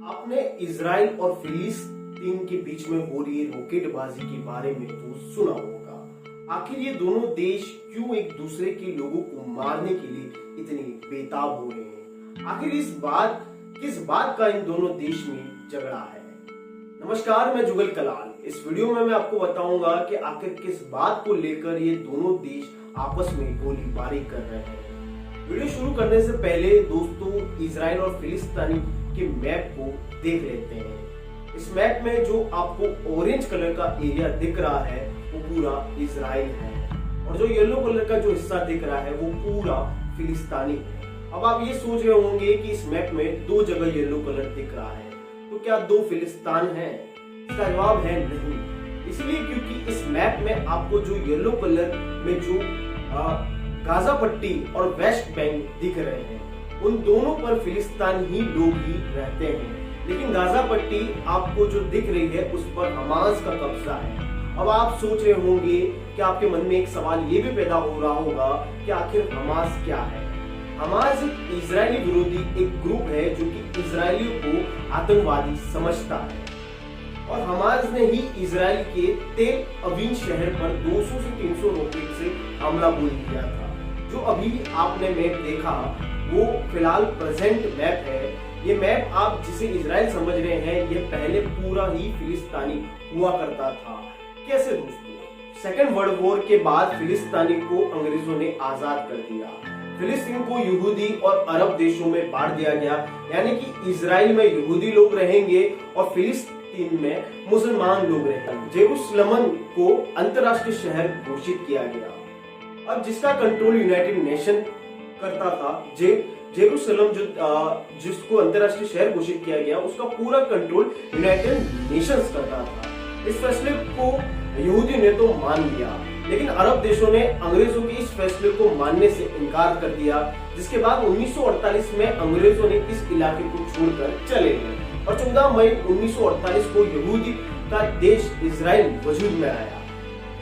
आपने इजराइल और फिलिस्तीन के बीच में हो रही रॉकेटबाजी के बारे में तो सुना होगा। आखिर ये दोनों देश क्यों एक दूसरे के लोगों को मारने के लिए इतने बेताब हो रहे हैं? आखिर किस बात का इन दोनों देश में झगड़ा है? नमस्कार, मैं जुगल कलाल। इस वीडियो में मैं आपको बताऊंगा कि आखिर किस बात को लेकर ये दोनों देश आपस में गोलीबारी कर रहे हैं। वीडियो शुरू करने से पहले दोस्तों, इजराइल और फिलिस्तीन के मैप को देख लेते हैं। इस मैप में जो आपको ऑरेंज कलर का एरिया दिख रहा है वो पूरा इजराइल है, और जो येलो कलर का जो हिस्सा दिख रहा है वो पूरा फिलिस्तीनी है। अब आप ये सोच रहे होंगे कि इस मैप में दो जगह येलो कलर दिख रहा है, तो क्या दो फिलिस्तीन है? इसका जवाब है नहीं। इसलिए क्योंकि इस मैप में आपको जो येलो कलर में जो गाजा पट्टी और वेस्ट बैंक दिख रहे हैं, उन दोनों पर फिलिस्तीन ही लोग ही रहते हैं। लेकिन गाजा पट्टी आपको जो दिख रही है उस पर हमास का कब्जा है। अब आप सोच रहे होंगे कि आपके मन में एक सवाल ये भी पैदा हो रहा होगा कि आखिर हमास क्या है? हमास एक इजरायली विरोधी एक ग्रुप है जो कि इजरायलियों को आतंकवादी समझता है, और हमास ने ही इजराइल के तेल अवीव शहर पर 200 से 300 रॉकेट से हमला बोल दिया था। जो अभी आपने मैप देखा वो फिलहाल प्रेजेंट मैप है। ये मैप आप जिसे इजराइल समझ रहे हैं, ये पहले पूरा ही फिलिस्तीनी हुआ करता था। कैसे दोस्तों? सेकेंड वर्ल्ड वॉर के बाद फिलिस्तीनी को अंग्रेजों ने आजाद कर दिया। फिलिस्तीन को यहूदी और अरब देशों में बांट दिया गया, यानी कि इजराइल में यहूदी लोग रहेंगे और फिलिस्तीन में मुसलमान लोग रहेंगे। जेरूसलम को अंतरराष्ट्रीय शहर घोषित किया गया। अब जिसका कंट्रोल यूनाइटेड नेशन करता था, जेरूसलम जिसको अंतरराष्ट्रीय शहर घोषित किया गया, उसका पूरा कंट्रोल यूनाइटेड नेशंस करता था। इस फैसले को यहूदी ने तो मान लिया, लेकिन अरब देशों ने अंग्रेजों के इस फैसले को मानने से इनकार कर दिया, जिसके बाद 1948 में अंग्रेजों ने इस इलाके को छोड़कर चले गए और 14 मई 1948 को यहूदी का देश इजराइल वजूद में आया।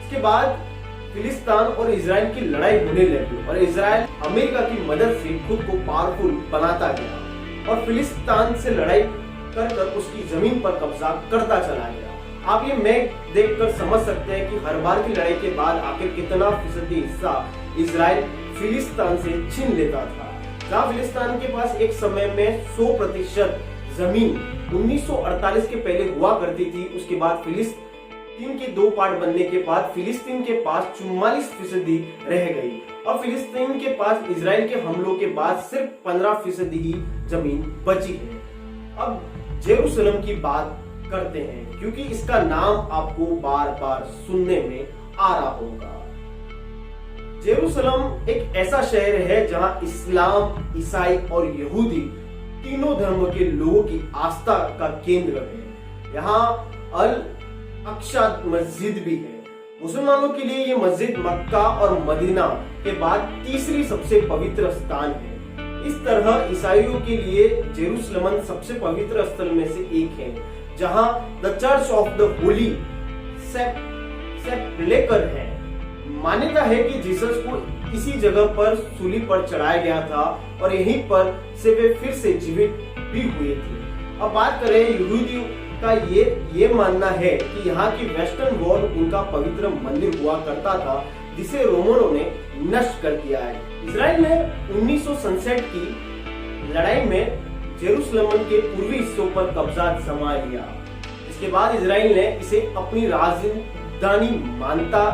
इसके बाद फिलिस्तीन और इजराइल की लड़ाई होने लगी और इजराइल अमेरिका की मदद से खुद को पावरफुल बनाता गया और फिलिस्तीन से लड़ाई कर उसकी जमीन पर कब्जा करता चला गया। आप ये मैप देखकर समझ सकते हैं कि हर बार की लड़ाई के बाद आखिर कितना फीसदी हिस्सा इजराइल फिलिस्तीन से छीन लेता था। जहाँ फिलिस्तीन के पास एक समय में 100% जमीन 1948 के पहले हुआ करती थी, उसके बाद फिलिस्तीन के दो पार्ट बनने के बाद फिलिस्तीन के पास 44% रह गई और फिलिस्तीन के पास इजराइल के हमलों के बाद सिर्फ 15% ही जमीन बची है। अब जेरूसलम की बात करते हैं, क्योंकि इसका नाम आपको बार बार सुनने में आ रहा होगा। जेरूसलम एक ऐसा शहर है जहां इस्लाम, ईसाई और यहूदी तीनों धर्म के लोगों की आस्था का केंद्र है। यहाँ अल अक्सा मस्जिद भी है। मुसलमानों के लिए ये मस्जिद मक्का और मदीना के बाद तीसरी सबसे पवित्र स्थान है। इस तरह ईसाइयों के लिए जेरूसलम सबसे पवित्र स्थल में से एक है, जहां the Church of the Holy Sepulchre है। मान्यता है कि जीसस को इसी जगह पर सूली पर चढ़ाया गया था और यहीं पर से वे फिर से जीवित भी हुए थे। अब बात करें यहूदियों का, ये मानना है कि यहाँ की वेस्टर्न वॉल उनका पवित्र मंदिर हुआ करता था, जिसे रोमनों ने नष्ट कर दिया है। इजराइल ने 1967 की लड़ाई में जेरूसलम के पूर्वी हिस्सों पर कब्जा जमा लिया। इसके बाद इजराइल ने इसे अपनी राजधानी मानता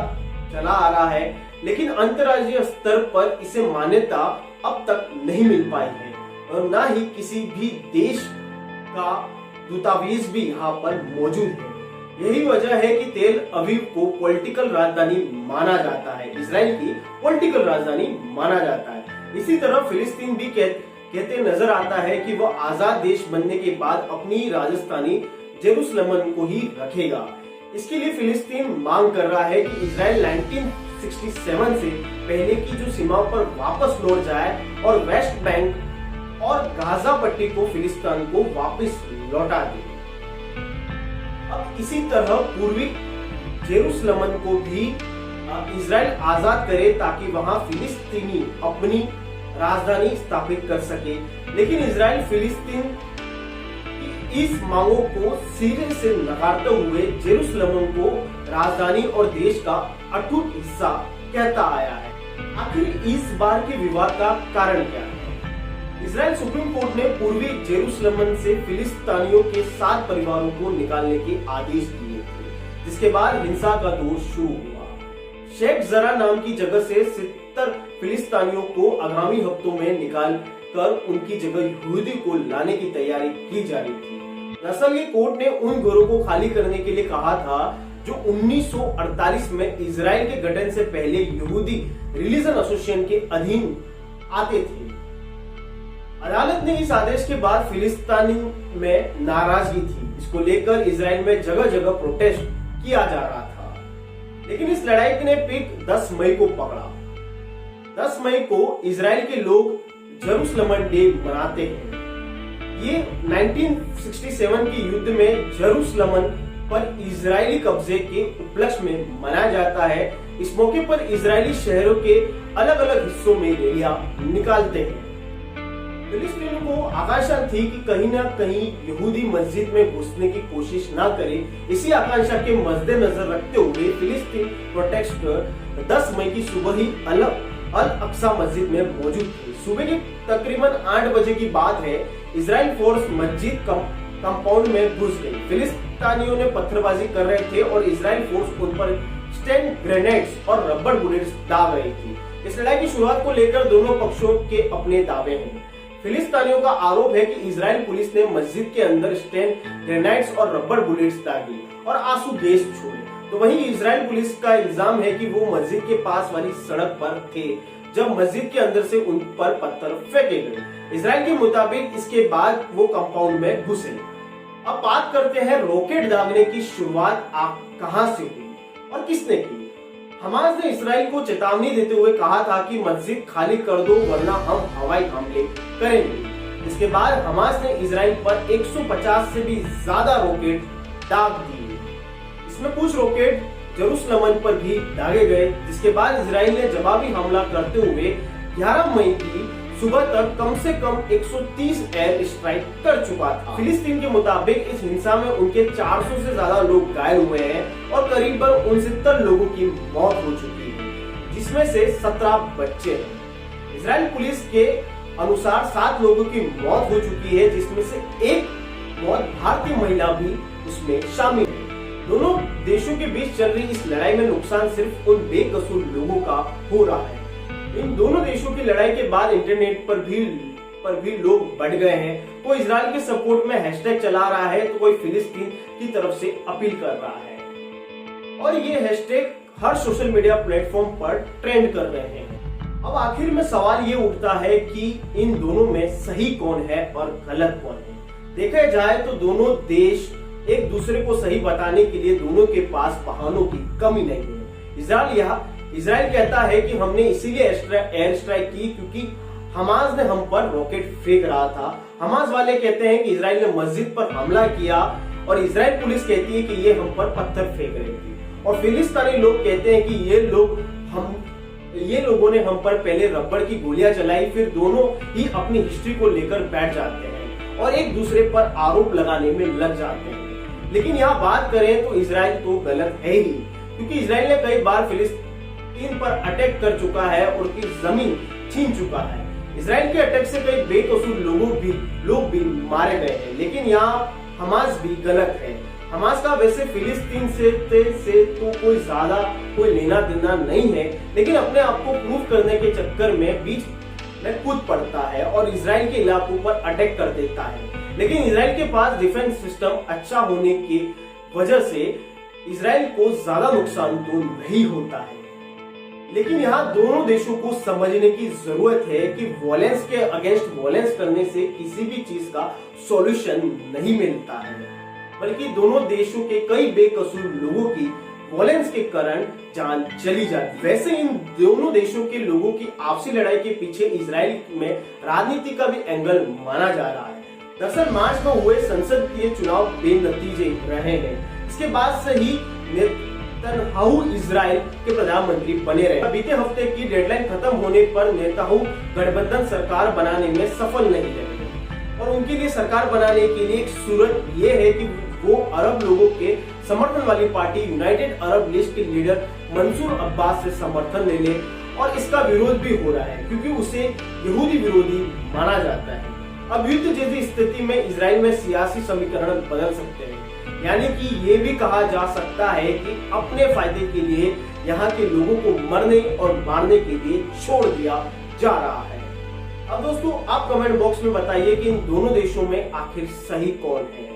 चला आ रहा है, लेकिन अंतर्राष्ट्रीय स्तर पर इसे मान्यता अब तक नहीं मिल पाई है और न ही किसी भी देश का दूतावास भी यहाँ पर मौजूद है। यही वजह है कि तेल अवीव को पॉलिटिकल राजधानी माना जाता है, इजराइल की पॉलिटिकल राजधानी माना जाता है। इसी तरह फिलिस्तीन भी कहते नजर आता है कि वह आजाद देश बनने के बाद अपनी राजधानी जेरूसलम को ही रखेगा। इसके लिए फिलिस्तीन मांग कर रहा है कि इजराइल 1967 से पहले की जो सीमाओं पर वापस लौट जाए और वेस्ट बैंक और गाजा पट्टी को फिलिस्तीन को वापस लौटा दे। अब इसी तरह पूर्वी जेरूसलम को भी इजराइल आजाद करे, ताकि वहां फिलिस्तीनी अपनी राजधानी स्थापित कर सके। लेकिन इजराइल फिलिस्तीन इस मांगों को सिरे से नकारते हुए जेरूसलम को राजधानी और देश का अटूट हिस्सा कहता आया है। आखिर इस बार के विवाद का कारण क्या है? इजराइल सुप्रीम कोर्ट ने पूर्वी जेरूसलम से फिलिस्तीनियों के 7 परिवारों को निकालने के आदेश दिए थे, जिसके बाद हिंसा का दौर शुरू हुआ। शेख जरा नाम की जगह से 70 फिलिस्तीनियों को आगामी हफ्तों में निकाल कर उनकी जगह यहूदी को लाने की तैयारी की जा रही थी। दरअसल ये कोर्ट ने उन घरों को खाली करने के लिए कहा था जो 1948 में इजराइल के गठन से पहले यहूदी रिलीजन एसोसिएशन के अधीन आते थे। अदालत ने इस आदेश के बाद फिलिस्तीनी में नाराजगी थी। इसको लेकर इजराइल में जगह जगह प्रोटेस्ट किया जा रहा था, लेकिन इस लड़ाई ने पीक 10 मई को पकड़ा। 10 मई को इजराइल के लोग जेरूसलम डे मनाते हैं। ये 1967 के युद्ध में जेरूसलम पर इजरायली कब्जे के उपलक्ष्य में मनाया जाता है। इस मौके पर इजरायली शहरों के अलग अलग हिस्सों में रैलियां निकालते हैं। फिलिस्तीनियों को आकांक्षा थी कि कहीं ना कहीं यहूदी मस्जिद में घुसने की कोशिश ना करे। इसी आकांक्षा के मद्देनजर रखते हुए फिलिस्तीन प्रोटेस्टर 10 मई की सुबह ही अल अक्सा मस्जिद में मौजूद थे। सुबह के तकरीबन 8 बजे की बात है। इजराइल फोर्स मस्जिद कंपाउंड में घुस गई। फिलिस्तीनियों ने पत्थरबाजी कर रहे थे और इजराइल फोर्स उन पर स्टैंड ग्रेनेड्स और रबर बुलेट्स दाग रही थी। इस लड़ाई की शुरुआत को लेकर दोनों पक्षों के अपने दावे हैं। फिलिस्तीनियों का आरोप है कि इजराइल पुलिस ने मस्जिद के अंदर स्टैंड ग्रेनेड्स और रबर बुलेट्स दागी और आंसू गैस छोड़े, तो वहीं इजराइल पुलिस का इल्जाम है कि वो मस्जिद के पास वाली सड़क पर थे जब मस्जिद के अंदर से उन पर पत्थर फेंके गए। इजराइल के मुताबिक इसके बाद वो कंपाउंड में घुसे। अब बात करते हैं रॉकेट दागने की शुरुआत कहां से हुई और किसने की। हमास ने इजराइल को चेतावनी देते हुए कहा था कि मस्जिद खाली कर दो वरना हम हवाई हमले करेंगे। इसके बाद हमास ने इजराइल पर 150 से भी ज्यादा रॉकेट दाग दिए। इसमें कुछ रॉकेट जेरूसलम पर भी दागे गए, जिसके बाद इजराइल ने जवाबी हमला करते हुए 11 मई की सुबह तक कम से कम 130 एयर स्ट्राइक कर चुका था। फिलिस्तीन के मुताबिक इस हिंसा में उनके 400 से ज्यादा लोग घायल हुए हैं और करीबन 69 लोगों की मौत हो चुकी है, जिसमें से 17 बच्चे हैं। इजराइल पुलिस के अनुसार 7 लोगों की मौत हो चुकी है, जिसमें से एक मौत भारतीय महिला भी उसमें शामिल है। दोनों देशों के बीच चल रही इस लड़ाई में नुकसान सिर्फ उन बेकसूर लोगों का हो रहा है। इन दोनों देशों की लड़ाई के बाद इंटरनेट पर भी लोग बढ़ गए हैं। कोई इजराइल के सपोर्ट में हैशटैग चला रहा है तो कोई फिलिस्तीन की तरफ से अपील कर रहा है और ये हैशटैग हर सोशल मीडिया प्लेटफॉर्म पर ट्रेंड कर रहे हैं। अब आखिर में सवाल ये उठता है कि इन दोनों में सही कौन है और गलत कौन है। देखा जाए तो दोनों देश एक दूसरे को सही बताने के लिए दोनों के पास बहानों की कमी नहीं है। इजराइल कहता है कि हमने इसीलिए एयर स्ट्राइक की क्योंकि हमास ने हम पर रॉकेट फेंक रहा था। हमास वाले कहते हैं कि इजराइल ने मस्जिद पर हमला किया और इजराइल पुलिस कहती है कि ये हम पर पत्थर फेंक रही थी और फिलिस्तीनी लोग कहते हैं कि ये लोगों ने हम पर पहले रबड़ की गोलियां चलाई। फिर दोनों ही अपनी हिस्ट्री को लेकर बैठ जाते हैं और एक दूसरे पर आरोप लगाने में लग जाते हैं। लेकिन यहाँ बात करें तो इजराइल तो गलत है ही, क्योंकि इजराइल ने कई बार फिलिस्तीन पर अटैक कर चुका है और उसकी जमीन छीन चुका है। इजराइल के अटैक से कई बेकसूर लोग भी मारे गए हैं। लेकिन यहाँ हमास भी गलत है। हमास का वैसे फिलिस्तीन से तो कोई लेना देना नहीं है, लेकिन अपने आप को प्रूव करने के चक्कर में बीच में कूद पड़ता है और इजराइल के इलाकों पर अटैक कर देता है। लेकिन इजराइल के पास डिफेंस सिस्टम अच्छा होने की वजह से इजराइल को ज्यादा नुकसान तो नहीं होता है। लेकिन यहाँ दोनों देशों को समझने की जरूरत है कि वॉयलेंस के अगेंस्ट वॉयलेंस करने से किसी भी चीज का सॉल्यूशन नहीं मिलता है, बल्कि दोनों देशों के कई बेकसूर लोगों की वॉयलेंस के कारण जान चली जाती है। वैसे इन दोनों देशों के लोगों की आपसी लड़ाई के पीछे इजराइल में राजनीति का भी एंगल माना जा रहा है। दरअसल मार्च में हुए संसदीय चुनाव बेनतीजे रहे हैं। इसके बाद से ही नेतन्याहू इजराइल के प्रधानमंत्री बने रहे। बीते हफ्ते की डेडलाइन खत्म होने पर नेतन्याहू गठबंधन सरकार बनाने में सफल नहीं रहे और उनके लिए सरकार बनाने के लिए एक सूरत ये है कि वो अरब लोगों के समर्थन वाली पार्टी यूनाइटेड अरब लीग के लीडर मंसूर अब्बास से समर्थन ले ले, और इसका विरोध भी हो रहा है क्योंकि उसे यहूदी विरोधी माना जाता है। अब युद्ध जैसी स्थिति में इजराइल में सियासी समीकरण बदल सकते हैं, यानी कि ये भी कहा जा सकता है कि अपने फायदे के लिए यहाँ के लोगों को मरने और मारने के लिए छोड़ दिया जा रहा है। अब दोस्तों आप कमेंट बॉक्स में बताइए कि इन दोनों देशों में आखिर सही कौन है।